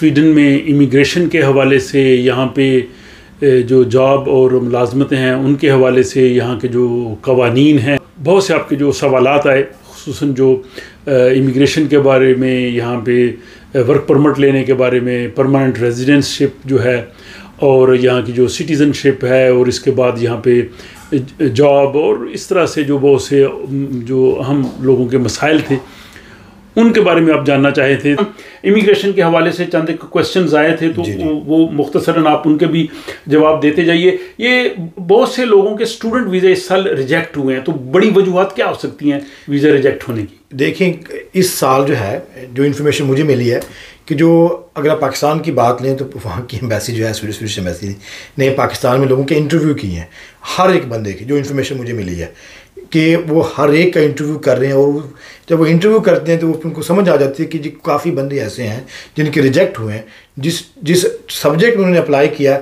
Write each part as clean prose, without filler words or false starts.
Sweden में immigration के हवाले से, यहाँ पे जो जॉब और मुलाजमतें हैं उनके हवाले से, यहाँ के जो कवानीन हैं, बहुत से आपके जो सवालात आए, खुसूसन जो इमिग्रेशन के बारे में, यहाँ पे वर्क परमिट लेने के बारे में, परमानेंट रेजिडेंसशिप जो है, और यहाँ की जो सिटीज़नशिप है, और इसके बाद यहाँ पे जॉब, और इस तरह से जो बहुत से जो अहम लोगों के मसाइल थे उनके बारे में आप जानना चाहे थे। इमिग्रेशन के हवाले से चंद क्वेश्चंस आए थे, तो वो मुख्तसरन आप उनके भी जवाब देते जाइए। ये बहुत से लोगों के स्टूडेंट वीज़े इस साल रिजेक्ट हुए हैं, तो बड़ी वजूहत क्या हो सकती हैं वीज़ा रिजेक्ट होने की? देखिए, इस साल जो है, जो इन्फॉर्मेशन मुझे मिली है कि जो अगर आप पाकिस्तान की बात लें तो वहाँ की एम्बेसी जो है, स्वीडिश एम्बेसी ने पाकिस्तान में लोगों के इंटरव्यू किए हैं, हर एक बंदे की। जो इन्फॉर्मेशन मुझे मिली है कि वो हर एक का इंटरव्यू कर रहे हैं, और जब वो इंटरव्यू करते हैं तो उनको समझ आ जाती है कि जी काफ़ी बंदे ऐसे हैं जिनके रिजेक्ट हुए हैं, जिस सब्जेक्ट में उन्होंने अप्लाई किया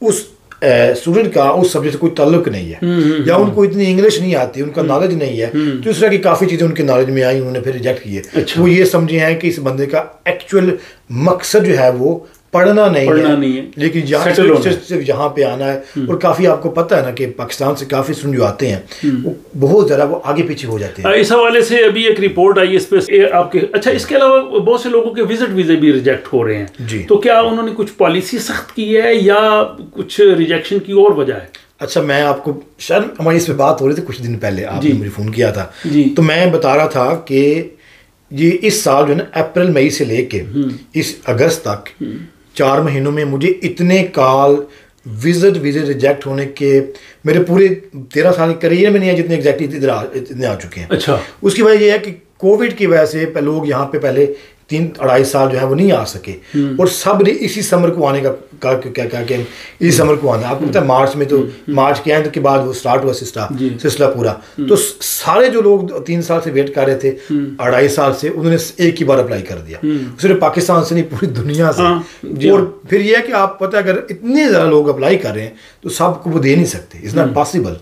उस स्टूडेंट का उस सब्जेक्ट से कोई ताल्लुक नहीं है, या उनको इतनी इंग्लिश नहीं आती, उनका नॉलेज नहीं है, तो इस तरह की काफ़ी चीज़ें उनके नॉलेज में आई, उन्होंने फिर रिजेक्ट किए। अच्छा। वो ये समझे हैं कि इस बंदे का एक्चुअल मकसद जो है वो पढ़ना नहीं है, लेकिन यहाँ पे आना है। और काफ़ी आपको पता है ना कि पाकिस्तान से काफ़ी स्टूडेंट जो आते हैं वो बहुत ज़्यादा वो आगे पीछे हो जाते हैं। इस हवाले से अभी एक रिपोर्ट आई इस पे आपके। अच्छा, इसके अलावा बहुत से लोगों के विजिट वीज़े भी रिजेक्ट हो रहे हैं जी। तो क्या उन्होंने कुछ पॉलिसी सख्त की है या कुछ रिजेक्शन की और वजह है? अच्छा, मैं आपको, शायद हमारी इस पर बात हो रही थी कुछ दिन पहले, आपने मुझे फ़ोन किया था, तो मैं बता रहा था कि ये इस साल जो है ना, अप्रैल मई से लेके इस अगस्त तक 4 महीनों में मुझे इतने कॉल वीज़े रिजेक्ट होने के मेरे पूरे 13 साल के करियर में नहीं है जितने एग्जैक्टली इतने आ चुके हैं। अच्छा। उसकी वजह यह है कि कोविड की वजह से लोग यहाँ पे पहले 3-2.5 साल जो है वो नहीं आ सके, और सब ने इसी समर को आने का क्या इसी समर को आना। आपको पता है मार्च में, तो मार्च के एंड के बाद वो स्टार्ट हुआ सिलसिला पूरा। तो सारे जो लोग 3 साल से वेट कर रहे थे, 2.5 साल से, उन्होंने एक ही बार अप्लाई कर दिया, सिर्फ पाकिस्तान से नहीं, पूरी दुनिया से। और फिर यह है कि आप पता है, अगर इतने ज़्यादा लोग अप्लाई कर रहे हैं तो सबको वो दे नहीं सकते, इट्स नॉट पॉसिबल।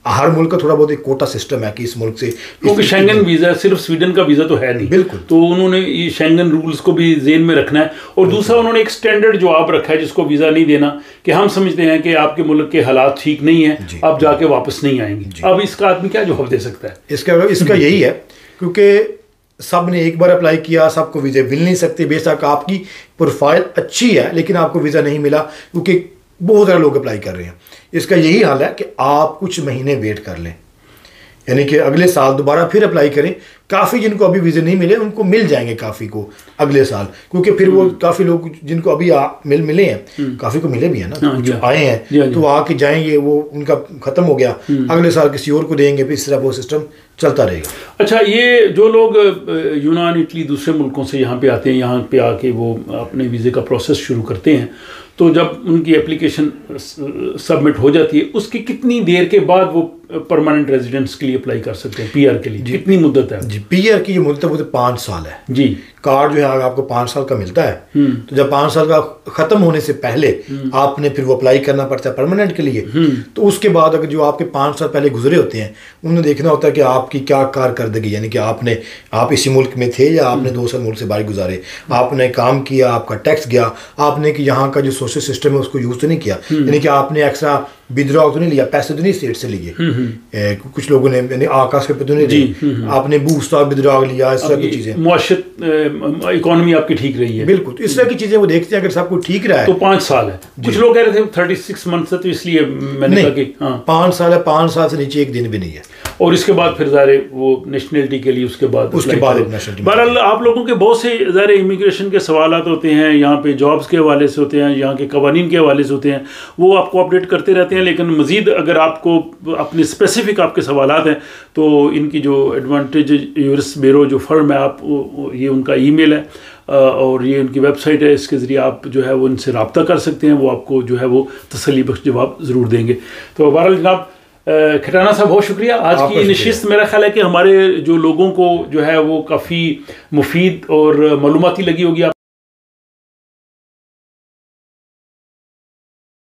हर मुल्क का थोड़ा बहुत एक कोटा सिस्टम है कि इस मुल्क से, क्योंकि शेंगन वीज़ा सिर्फ स्वीडन का वीज़ा तो है नहीं, बिल्कुल, तो उन्होंने ये शेंगन रूल्स को भी ज़हन में रखना है। और दूसरा, उन्होंने एक स्टैंडर्ड जवाब रखा है जिसको वीज़ा नहीं देना, कि हम समझते हैं कि आपके मुल्क के हालात ठीक नहीं है, आप जाके वापस नहीं आएंगे। अब इसका आदमी क्या जवाब दे सकता है? इसका यही है, क्योंकि सब ने एक बार अप्लाई किया, सबको वीज़ा मिल नहीं सकते। बेशक आपकी प्रोफाइल अच्छी है, लेकिन आपको वीज़ा नहीं मिला क्योंकि बहुत सारे लोग अप्लाई कर रहे हैं। इसका यही हाल है कि आप कुछ महीने वेट कर लें, यानी कि अगले साल दोबारा फिर अप्लाई करें। काफ़ी जिनको अभी वीज़े नहीं मिले उनको मिल जाएंगे काफ़ी को अगले साल, क्योंकि फिर वो काफ़ी लोग जिनको अभी मिले हैं, काफ़ी को मिले भी हैं ना, जो आए हैं तो आके जाएंगे, वो उनका ख़त्म हो गया, अगले साल किसी और को देंगे, फिर इस तरह वो सिस्टम चलता रहेगा। अच्छा, ये जो लोग यूनान, इटली, दूसरे मुल्कों से यहाँ पे आते हैं, यहाँ पे आके वो अपने वीज़े का प्रोसेस शुरू करते हैं, तो जब उनकी एप्लीकेशन सबमिट हो जाती है, उसकी कितनी देर के बाद वो परमानेंट रेजिडेंस के लिए अप्लाई कर सकते हैं, पीआर के लिए? कितनी मुद्दत है? जी, पीआर की जो मुद्दत है वो तो 5 साल है जी। कार्ड जो है आपको 5 साल का मिलता है, तो जब 5 साल का ख़त्म होने से पहले आपने फिर वो अप्लाई करना पड़ता है परमानेंट के लिए। तो उसके बाद अगर जो आपके 5 साल पहले गुजरे होते हैं, उन्हें देखना होता है कि आपकी क्या कारकर्दगी, यानी कि आप इसी मुल्क में थे या आपने 2 साल मुल्क से बाहर गुजारे, आपने काम किया, आपका टैक्स गया, आपने कि यहाँ का जो सोशल सिस्टम है उसको यूज़ तो नहीं किया, यानी कि आपने एक्स्ट्रा विड्रॉ तो नहीं लिया, पैसे तो नहीं स्टेट से लिए, कुछ लोगों ने यानी आकाश पे तो नहीं लिए, आपने बूस्ट स्टॉक विड्रॉ लिया, इस तरह की चीज़ें, मुआशरत इकोनॉमी आपकी ठीक रही है। बिल्कुल, तो इस तरह की चीज़ें वो देखते हैं। अगर सब कुछ ठीक रहा है तो 5 साल है। कुछ लोग कह रहे थे 36 मंथ से, तो इसलिए मैंने कहा कि 5 साल है, 5 साल से नीचे एक दिन भी नहीं है। और इसके बाद फिर ज़ाहिर वो नेशनलिटी के लिए उसके बाद बहरहाल आप लोगों के बहुत से ज़ाहिर इमिग्रेशन के सवालात होते हैं, यहाँ पे जॉब्स के हवाले से होते हैं, यहाँ के कवानीन के हवाले से होते हैं, वो आपको अपडेट करते रहते हैं। लेकिन मज़ीद अगर आपको अपने स्पेसिफिक आपके सवालात हैं तो इनकी जो एडवांटेज यूरिस्ट ब्यूरो जो फर्म है, आप ये उनका ईमेल है और ये उनकी वेबसाइट है, इसके ज़रिए आप जो है वो इनसे रब्ता कर सकते हैं, वो आपको जो है वो तसल्ली बख्श जवाब ज़रूर देंगे। तो बहरहाल जनाब खटाना साहब, बहुत शुक्रिया। आज की नशिस्त मेरा ख्याल है कि हमारे जो लोगों को जो है वो काफ़ी मुफीद और मालूमाती लगी होगी।